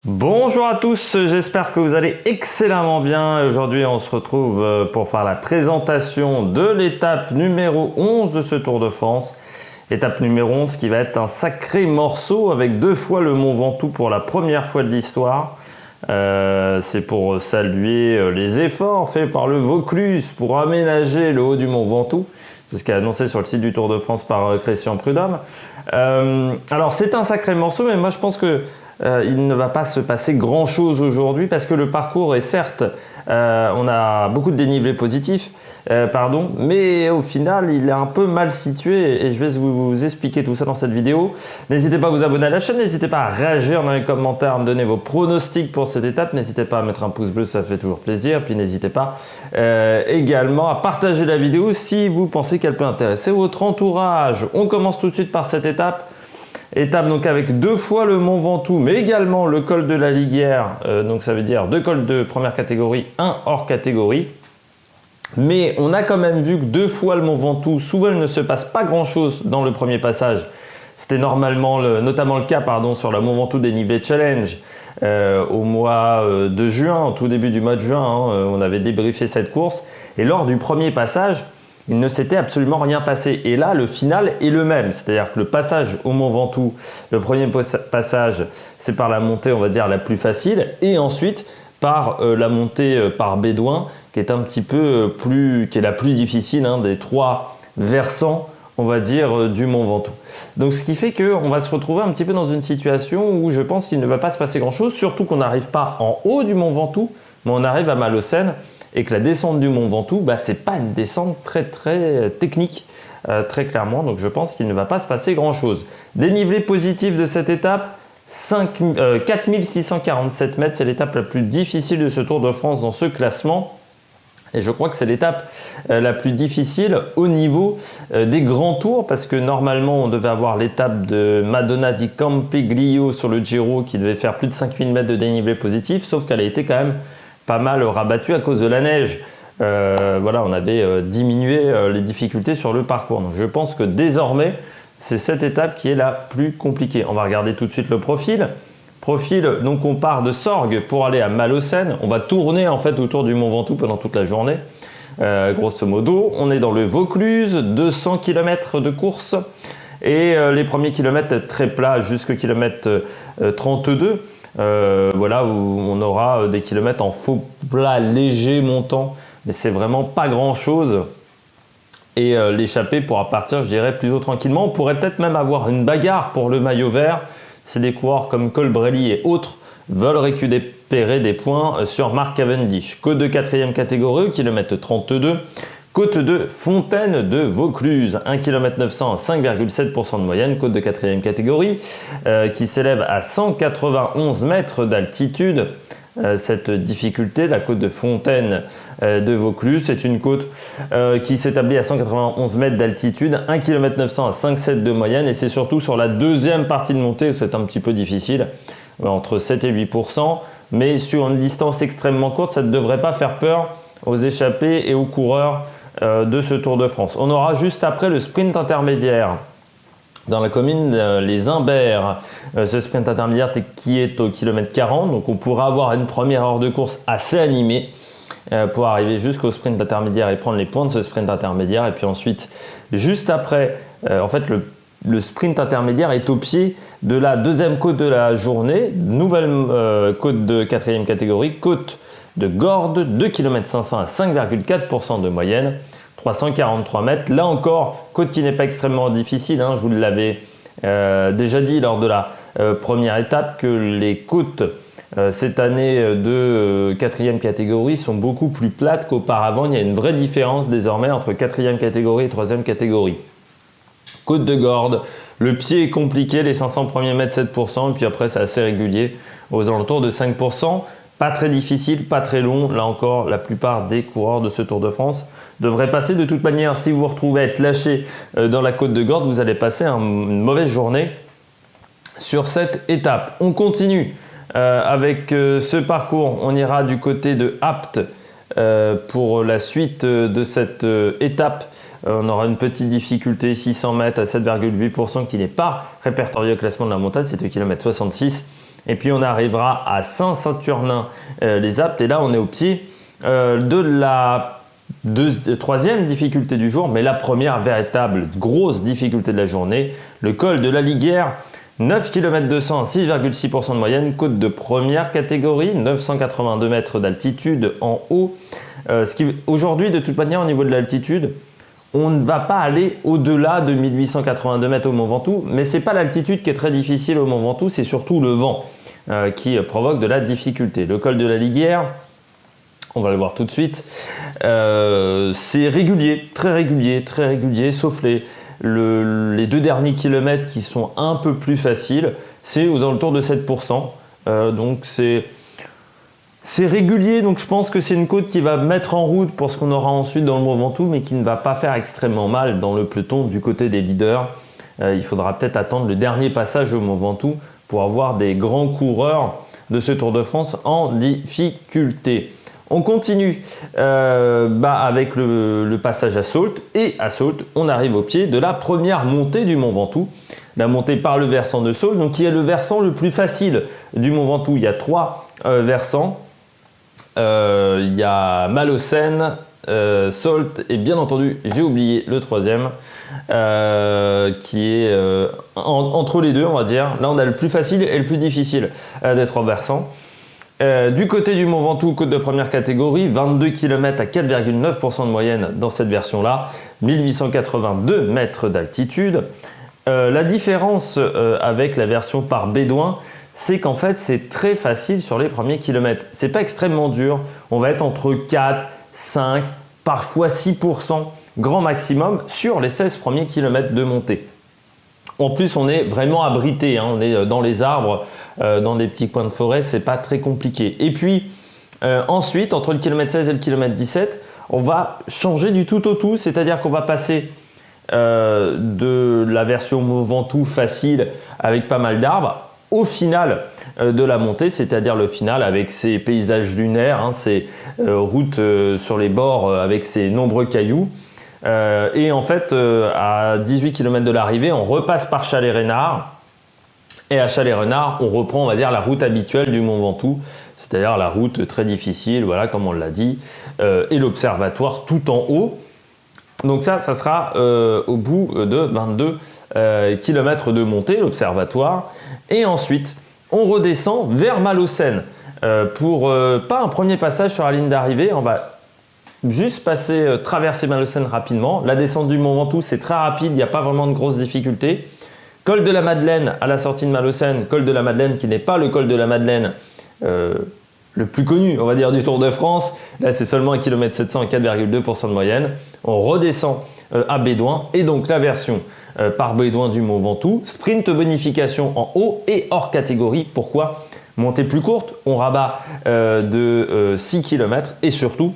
Bonjour à tous, j'espère que vous allez excellemment bien. Aujourd'hui, on se retrouve pour faire la présentation de l'étape numéro 11 de ce Tour de France. Étape numéro 11 qui va être un sacré morceau avec 2 fois le Mont Ventoux pour la première fois de l'histoire. C'est pour saluer les efforts faits par le Vaucluse pour aménager le haut du Mont Ventoux. C'est ce qu'a annoncé sur le site du Tour de France par Christian Prudhomme. Alors c'est un sacré morceau, mais moi je pense que il ne va pas se passer grand chose aujourd'hui parce que le parcours est certes, on a beaucoup de dénivelé positif, mais au final il est un peu mal situé et je vais vous expliquer tout ça dans cette vidéo. N'hésitez pas à vous abonner à la chaîne, n'hésitez pas à réagir dans les commentaires, à me donner vos pronostics pour cette étape, n'hésitez pas à mettre un pouce bleu, ça fait toujours plaisir, puis n'hésitez pas également à partager la vidéo si vous pensez qu'elle peut intéresser votre entourage. On commence tout de suite par cette étape. Étape donc avec 2 fois le Mont Ventoux, mais également le col de la Liguière, donc ça veut dire 2 cols de première catégorie, 1 hors catégorie. Mais on a quand même vu que 2 fois le Mont Ventoux, souvent il ne se passe pas grand chose dans le premier passage. C'était notamment le cas sur le Mont Ventoux dénivelé challenge au mois de juin, au tout début du mois de juin, on avait débriefé cette course. Et lors du premier passage, il ne s'était absolument rien passé. Et là, le final est le même. C'est-à-dire que le passage au Mont Ventoux, le premier passage, c'est par la montée, on va dire, la plus facile. Et ensuite, par la montée par Bédouin, qui est un petit peu qui est la plus difficile des 3 versants, on va dire, du Mont Ventoux. Donc, ce qui fait qu'on va se retrouver un petit peu dans une situation où je pense qu'il ne va pas se passer grand-chose, surtout qu'on n'arrive pas en haut du Mont Ventoux, mais on arrive à Malaucène. Et que la descente du Mont Ventoux, c'est pas une descente très technique, très clairement. Donc je pense qu'il ne va pas se passer grand chose. Dénivelé positif de cette étape, 4647 mètres. C'est l'étape la plus difficile de ce Tour de France dans ce classement. Et je crois que c'est l'étape la plus difficile au niveau des grands tours, parce que normalement on devait avoir l'étape de Madonna di Campiglio sur le Giro qui devait faire plus de 5000 mètres de dénivelé positif, sauf qu'elle a été quand même pas mal rabattu à cause de la neige. On avait diminué les difficultés sur le parcours. Donc je pense que désormais, c'est cette étape qui est la plus compliquée. On va regarder tout de suite le profil. Donc on part de Sorgues pour aller à Malaucène. On va tourner en fait autour du Mont Ventoux pendant toute la journée. Grosso modo, on est dans le Vaucluse, 200 km de course. Et les premiers kilomètres très plats jusqu'au kilomètre 32. Où on aura des kilomètres en faux plat léger montant, mais c'est vraiment pas grand chose. Et l'échappée pourra partir, je dirais, plutôt tranquillement. On pourrait peut-être même avoir une bagarre pour le maillot vert si des coureurs comme Colbrelli et autres veulent récupérer des points sur Mark Cavendish. Côte de 4e catégorie, kilomètre 32. Côte de Fontaine de Vaucluse, 1 km 900 à 5,7% de moyenne, côte de 4e catégorie, qui s'élève à 191 mètres d'altitude. Cette difficulté, la côte de Fontaine de Vaucluse, c'est une côte qui s'établit à 191 mètres d'altitude, 1 km 900 à 5,7 de moyenne, et c'est surtout sur la deuxième partie de montée où c'est un petit peu difficile, entre 7 et 8%, mais sur une distance extrêmement courte, ça ne devrait pas faire peur aux échappés et aux coureurs de ce Tour de France. On aura juste après le sprint intermédiaire dans la commune Les Imbers. Ce sprint intermédiaire qui est au kilomètre 40, donc on pourra avoir une première heure de course assez animée pour arriver jusqu'au sprint intermédiaire et prendre les points de ce sprint intermédiaire. Et puis ensuite, juste après, le sprint intermédiaire est au pied de la deuxième côte de la journée, nouvelle côte de 4e catégorie, côte de Gordes, 2 km 500 à 5,4% de moyenne, 343 mètres. Là encore, côte qui n'est pas extrêmement difficile, je vous l'avais déjà dit lors de la première étape que les côtes cette année de 4e catégorie sont beaucoup plus plates qu'auparavant. Il y a une vraie différence désormais entre 4e catégorie et 3e catégorie. Côte de Gordes, le pied est compliqué, les 500 premiers mètres 7%, et puis après c'est assez régulier aux alentours de 5%. Pas très difficile, pas très long. Là encore, la plupart des coureurs de ce Tour de France devraient passer. De toute manière, si vous vous retrouvez à être lâché dans la côte de Gordes, vous allez passer une mauvaise journée sur cette étape. On continue avec ce parcours. On ira du côté de Apt pour la suite de cette étape. On aura une petite difficulté, 600 mètres à 7,8% qui n'est pas répertorié au classement de la montagne, c'est au kilomètre 66. Et puis on arrivera à Saint-Saturnin-les-Aptes. Et là, on est au pied de la troisième difficulté du jour, mais la première véritable grosse difficulté de la journée, le col de la Liguère. 9 km 200 à 6,6% de moyenne, côte de première catégorie, 982 mètres d'altitude en haut. Aujourd'hui, de toute manière, au niveau de l'altitude, on ne va pas aller au-delà de 1882 mètres au Mont Ventoux, mais ce n'est pas l'altitude qui est très difficile au Mont Ventoux, c'est surtout le vent qui provoque de la difficulté. Le col de la Liguère, on va le voir tout de suite, c'est régulier, très régulier, sauf les 2 derniers kilomètres qui sont un peu plus faciles, c'est aux alentours de 7%. Donc c'est régulier, donc je pense que c'est une côte qui va mettre en route pour ce qu'on aura ensuite dans le Mont Ventoux, mais qui ne va pas faire extrêmement mal dans le peloton du côté des leaders. Il faudra peut-être attendre le dernier passage au Mont Ventoux pour avoir des grands coureurs de ce Tour de France en difficulté. On continue avec le passage à Sault. Et à Sault, on arrive au pied de la première montée du Mont Ventoux. La montée par le versant de Sault, donc qui est le versant le plus facile du Mont Ventoux. Il y a 3 versants. Il y a Malocène, Sault et bien entendu, j'ai oublié le troisième qui est entre les deux, on va dire. Là, on a le plus facile et le plus difficile des 3 versants. Du côté du Mont Ventoux, côte de première catégorie, 22 km à 4,9% de moyenne dans cette version-là, 1882 mètres d'altitude. La différence avec la version par bédouin, c'est qu'en fait, c'est très facile sur les premiers kilomètres. C'est pas extrêmement dur. On va être entre 4, 5, parfois 6%, grand maximum, sur les 16 premiers kilomètres de montée. En plus, on est vraiment abrité, hein, on est dans les arbres, dans des petits coins de forêt, c'est pas très compliqué. Et puis, ensuite, entre le kilomètre 16 et le kilomètre 17, on va changer du tout au tout, c'est-à-dire qu'on va passer de la version Mont Ventoux facile avec pas mal d'arbres au final de la montée, c'est-à-dire le final avec ces paysages lunaires, hein, ces routes sur les bords avec ces nombreux cailloux. Et en fait, à 18 km de l'arrivée, on repasse par Chalais-Reynard. Et à Chalais-Reynard, on reprend, on va dire, la route habituelle du Mont Ventoux, c'est-à-dire la route très difficile, voilà, comme on l'a dit, et l'observatoire tout en haut. Donc ça sera au bout de 22 km de montée, l'observatoire. Et ensuite, on redescend vers Malocène pour pas un premier passage sur la ligne d'arrivée. On va juste traverser Malocène rapidement. La descente du Mont Ventoux, c'est très rapide, il n'y a pas vraiment de grosses difficultés. Col de la Madeleine à la sortie de Malocène, col de la Madeleine qui n'est pas le col de la Madeleine le plus connu, on va dire, du Tour de France. Là, c'est seulement 1 km 700 à 4,2% de moyenne. On redescend à Bédouin et donc la version par Bédouin du Mont Ventoux. Sprint bonification en haut et hors catégorie. Pourquoi? Montée plus courte, on rabat de 6 km et surtout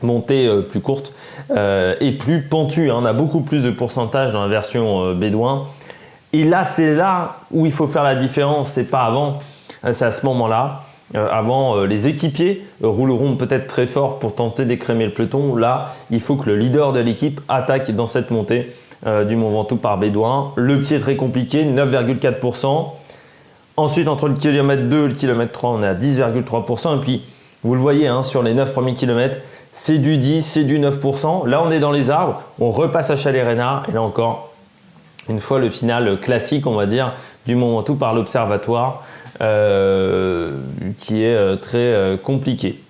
montée plus courte et plus pentue. On a beaucoup plus de pourcentage dans la version Bédouin. Et là, c'est là où il faut faire la différence, c'est pas avant, c'est à ce moment-là. Avant, les équipiers rouleront peut-être très fort pour tenter d'écrémer le peloton. Là, il faut que le leader de l'équipe attaque dans cette montée du Mont Ventoux par Bédouin. Le pied très compliqué, 9,4%. Ensuite, entre le kilomètre 2 et le kilomètre 3, on est à 10,3%. Et puis, vous le voyez, hein, sur les 9 premiers kilomètres, c'est du 10, c'est du 9%. Là, on est dans les arbres. On repasse à Chalais-Reynard. Et là encore, une fois le final classique, on va dire, du Mont Ventoux par l'observatoire, qui est très compliqué.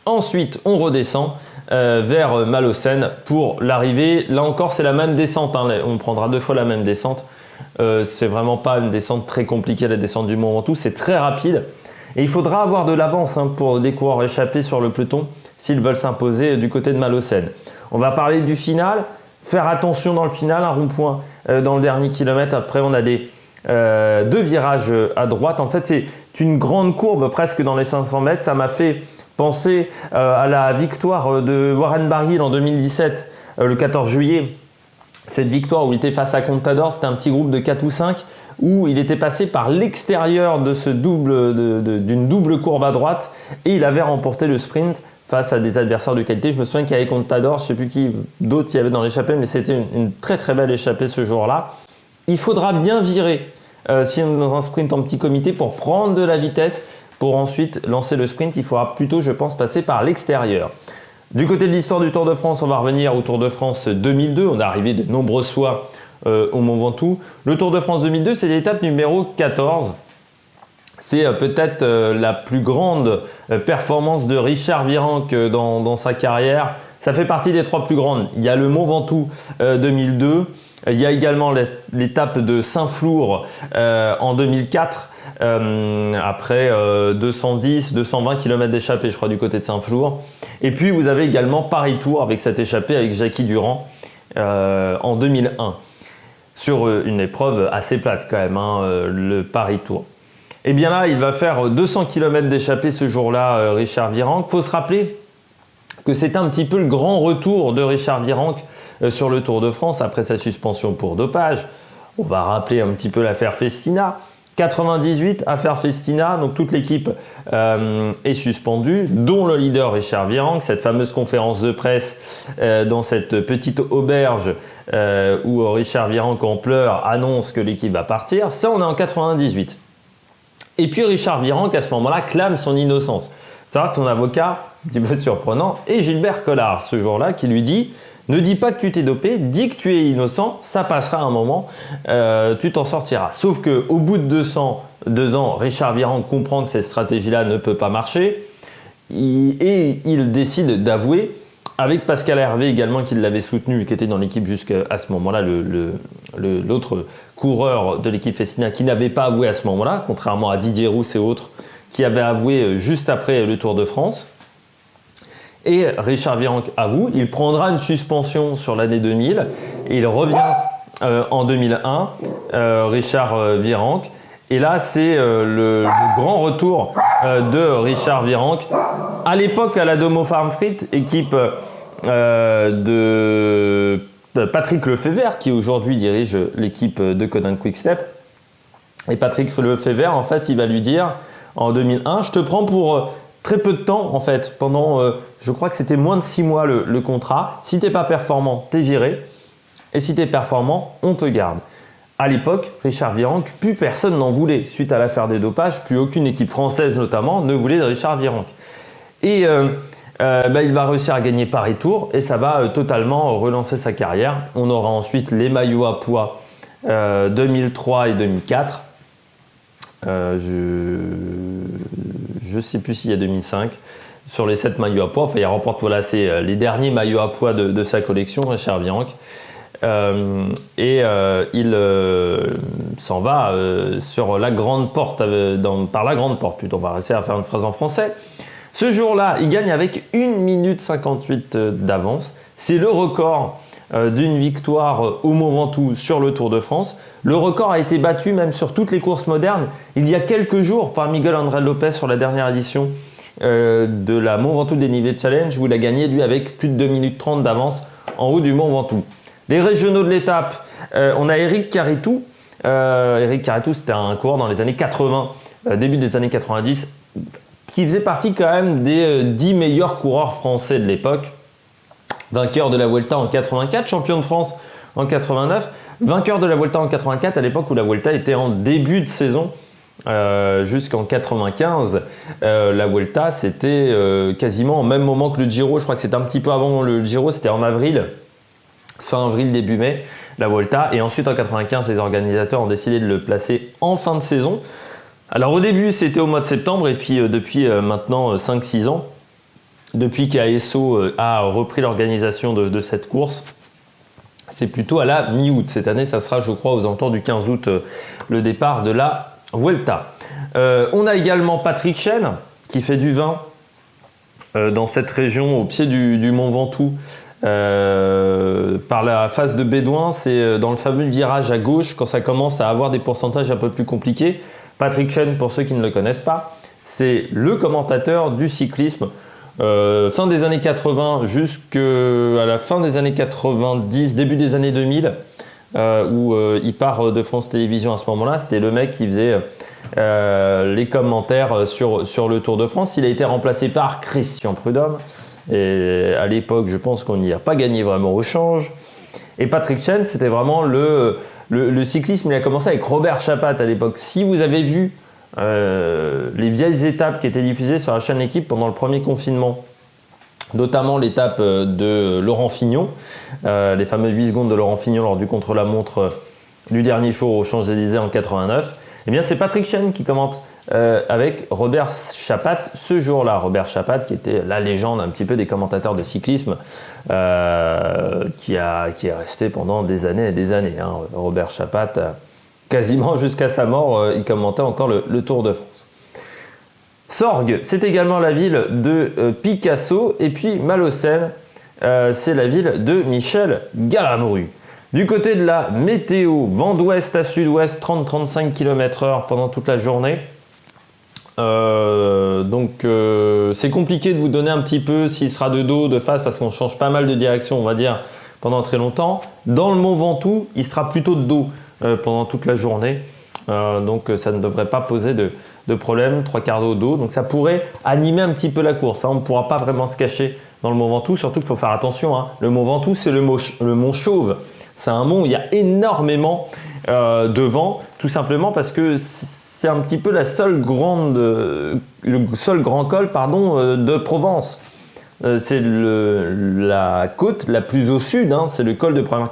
Ensuite, on redescend vers Malocène pour l'arrivée. Là encore, c'est la même descente, hein. On prendra 2 fois la même descente. C'est vraiment pas une descente très compliquée, la descente du Mont Ventoux. C'est très rapide. Et il faudra avoir de l'avance, hein, pour des coureurs échappés sur le peloton s'ils veulent s'imposer du côté de Malocène. On va parler du final. Faire attention dans le final, un rond-point dans le dernier kilomètre. Après, on a 2 virages à droite. En fait, c'est une grande courbe presque dans les 500 mètres. Ça m'a fait penser à la victoire de Warren Barguil en 2017, le 14 juillet. Cette victoire où il était face à Contador, c'était un petit groupe de 4 ou 5 où il était passé par l'extérieur de d'une double courbe à droite et il avait remporté le sprint face à des adversaires de qualité. Je me souviens qu'il y avait Contador, je ne sais plus qui d'autres il y avait dans l'échappée, mais c'était une très très belle échappée ce jour-là. Il faudra bien virer si on est dans un sprint en petit comité, pour prendre de la vitesse, pour ensuite lancer le sprint, il faudra plutôt, je pense, passer par l'extérieur. Du côté de l'histoire du Tour de France, on va revenir au Tour de France 2002. On est arrivé de nombreuses fois au Mont Ventoux. Le Tour de France 2002, c'est l'étape numéro 14. C'est peut-être la plus grande performance de Richard Virenque dans sa carrière. Ça fait partie des 3 plus grandes. Il y a le Mont Ventoux 2002. Il y a également l'étape de Saint-Flour en 2004. Après 210-220 km d'échappée, je crois, du côté de Saint-Flour. Et puis vous avez également Paris-Tours avec cette échappée avec Jackie Durand en 2001 sur une épreuve assez plate quand même, le Paris-Tours. Et bien là, il va faire 200 km d'échappée ce jour-là, Richard Virenque. Il faut se rappeler que c'est un petit peu le grand retour de Richard Virenque sur le Tour de France après sa suspension pour dopage. On va rappeler un petit peu l'affaire Festina. 98, affaire Festina, donc toute l'équipe est suspendue, dont le leader Richard Virenque. Cette fameuse conférence de presse dans cette petite auberge où Richard Virenque en pleurs annonce que l'équipe va partir. Ça, on est en 98. Et puis Richard Virenque, à ce moment-là, clame son innocence. C'est vrai que son avocat, un petit peu surprenant, est Gilbert Collard ce jour-là, qui lui dit « Ne dis pas que tu t'es dopé, dis que tu es innocent, ça passera un moment, tu t'en sortiras. » Sauf qu'au bout de 2 ans, Richard Virenque comprend que cette stratégie-là ne peut pas marcher et il décide d'avouer, avec Pascal Hervé également qui l'avait soutenu, qui était dans l'équipe jusqu'à ce moment-là, l'autre coureur de l'équipe Festina qui n'avait pas avoué à ce moment-là, contrairement à Didier Rousse et autres qui avaient avoué juste après le Tour de France. Et Richard Virenque avoue, il prendra une suspension sur l'année 2000 et il revient en 2001, Richard Virenque. Et là, c'est le grand retour de Richard Virenque. À l'époque, à la Domo Farm Frites, équipe de Patrick Lefebvre, qui aujourd'hui dirige l'équipe de Conan Quick-Step. Et Patrick Lefebvre, en fait, il va lui dire en 2001, je te prends pour très peu de temps, en fait, pendant, je crois que c'était moins de 6 mois le contrat. Si tu n'es pas performant, tu es viré. Et si tu es performant, on te garde. À l'époque, Richard Virenque, plus personne n'en voulait. Suite à l'affaire des dopages, plus aucune équipe française notamment ne voulait de Richard Virenque. Et il va réussir à gagner Paris-Tours et ça va totalement relancer sa carrière. On aura ensuite les maillots à poids 2003 et 2004. Je ne sais plus s'il y a 2005. Sur les 7 maillots à poids, enfin, il remporte c'est les derniers maillots à poids de sa collection, Richard Virenque. Il s'en va sur la grande porte, par la grande porte plutôt. On va réussir à faire une phrase en français. Ce jour-là, il gagne avec 1 minute 58 d'avance. C'est le record d'une victoire au Mont Ventoux sur le Tour de France. Le record a été battu même sur toutes les courses modernes il y a quelques jours par Miguel André Lopez sur la dernière édition de la Mont Ventoux Dénivelé Challenge où il a gagné lui avec plus de 2 minutes 30 d'avance en haut du Mont Ventoux. Les régionaux de l'étape, on a Eric Caritou. Eric Caritou, c'était un coureur dans les années 80, début des années 90, qui faisait partie quand même des 10 meilleurs coureurs français de l'époque. Vainqueur de la Vuelta en 84, champion de France en 89, vainqueur de la Vuelta en 84 à l'époque où la Vuelta était en début de saison. Jusqu'en 95, la Vuelta c'était quasiment au même moment que le Giro. Je crois que c'était un petit peu avant le Giro, c'était en avril. Fin avril, début mai, la Vuelta. Et ensuite, en 95, les organisateurs ont décidé de le placer en fin de saison. Alors au début, c'était au mois de septembre. Et puis depuis maintenant 5-6 ans, depuis qu'ASO a repris l'organisation de cette course, c'est plutôt à la mi-août. Cette année, ça sera, je crois, aux alentours du 15 août, le départ de la Vuelta. On a également Patrick Chêne, qui fait du vin dans cette région, au pied du Mont Ventoux. Par la phase de Bédouin, c'est dans le fameux virage à gauche quand ça commence à avoir des pourcentages un peu plus compliqués. Patrick Chêne, pour ceux qui ne le connaissent pas, c'est le commentateur du cyclisme fin des années 80 jusqu'à la fin des années 90, début des années 2000 où il part de France Télévisions à ce moment-là. C'était le mec qui faisait les commentaires sur le Tour de France. Il a été remplacé par Christian Prudhomme. Et à l'époque, je pense qu'on n'y a pas gagné vraiment au change. Et Patrick Chêne, c'était vraiment le le cyclisme, il a commencé avec Robert Chapat à l'époque. Si vous avez vu les vieilles étapes qui étaient diffusées sur la chaîne Équipe pendant le premier confinement, notamment l'étape de Laurent Fignon, les fameuses 8 secondes de Laurent Fignon lors du contre-la-montre du dernier jour aux Champs-Élysées en 89, eh bien c'est Patrick Chen qui commente avec Robert Chapat ce jour-là. Robert Chapat qui était la légende un petit peu des commentateurs de cyclisme qui est resté pendant des années et des années. Hein. Robert Chapat, quasiment jusqu'à sa mort, il commentait encore le Tour de France. Sorgues, c'est également la ville de Picasso, et puis Malaucène, c'est la ville de Michel Galabru. Du côté de la météo, vent d'ouest à sud-ouest, 30-35 km/h pendant toute la journée. Donc c'est compliqué de vous donner un petit peu s'il sera de dos, de face, parce qu'on change pas mal de direction, on va dire, pendant très longtemps. Dans le Mont Ventoux, il sera plutôt de dos pendant toute la journée. Donc ça ne devrait pas poser de problème, 3/4 d'eau, donc ça pourrait animer un petit peu la course. Hein. On ne pourra pas vraiment se cacher dans le Mont Ventoux, surtout qu'il faut faire attention. Hein. Le Mont Ventoux, c'est le mont Chauve. C'est un mont où il y a énormément de vent, tout simplement parce que c'est un petit peu le seul grand col de Provence. C'est la côte la plus au sud, hein. C'est le col de première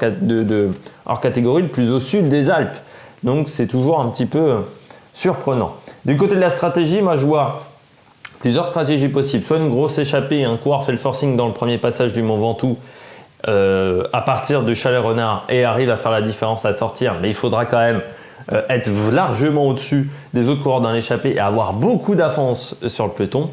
hors catégorie le plus au sud des Alpes. Donc c'est toujours un petit peu surprenant. Du côté de la stratégie, moi je vois plusieurs stratégies possibles. Soit une grosse échappée, un coureur fait le forcing dans le premier passage du Mont Ventoux à partir de Chalais-Renard et arrive à faire la différence à sortir, mais il faudra quand même être largement au-dessus des autres coureurs dans l'échappée et avoir beaucoup d'avance sur le peloton.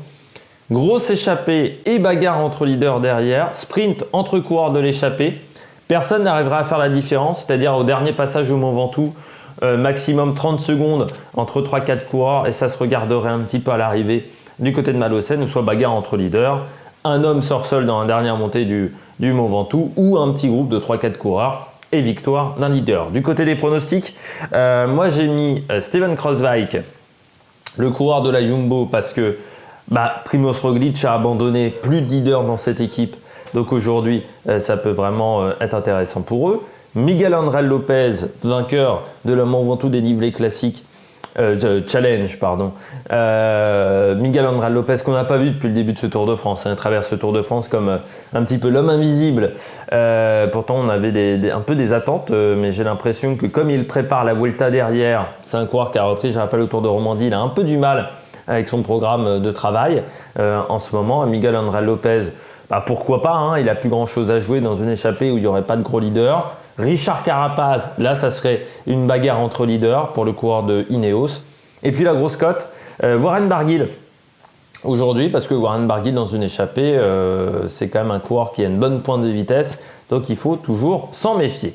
Grosse échappée et bagarre entre leaders derrière, sprint entre coureurs de l'échappée. Personne n'arrivera à faire la différence, c'est-à-dire au dernier passage au Mont Ventoux, maximum 30 secondes entre 3-4 coureurs et ça se regarderait un petit peu à l'arrivée du côté de Malaucène, ou soit bagarre entre leaders. Un homme sort seul dans la dernière montée du Mont Ventoux ou un petit groupe de 3-4 coureurs et victoire d'un leader. Du côté des pronostics, moi j'ai mis Steven Kruijswijk, le coureur de la Jumbo, parce que Primož Roglič a abandonné, plus de leader dans cette équipe, donc aujourd'hui ça peut vraiment être intéressant pour eux. Miguel Ángel López, vainqueur de le Mont Ventoux dénivelé classique, challenge, pardon. Miguel Ángel López qu'on n'a pas vu depuis le début de ce Tour de France. Il traverse ce Tour de France comme un petit peu l'homme invisible. Pourtant, on avait un peu des attentes, mais j'ai l'impression que comme il prépare la Vuelta derrière, c'est un coureur qui a repris, je rappelle, au Tour de Romandie, il a un peu du mal avec son programme de travail en ce moment. Miguel Ángel López, pourquoi pas, hein, il n'a plus grand chose à jouer dans une échappée où il n'y aurait pas de gros leader. Richard Carapaz, là ça serait une bagarre entre leaders pour le coureur de Ineos. Et puis la grosse cote, Warren Barguil aujourd'hui, parce que Warren Barguil dans une échappée, c'est quand même un coureur qui a une bonne pointe de vitesse, donc il faut toujours s'en méfier.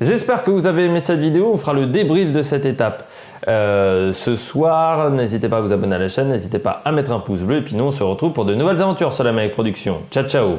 J'espère que vous avez aimé cette vidéo, on fera le débrief de cette étape ce soir. N'hésitez pas à vous abonner à la chaîne, n'hésitez pas à mettre un pouce bleu, et puis nous on se retrouve pour de nouvelles aventures sur la Mavic Production. Ciao ciao.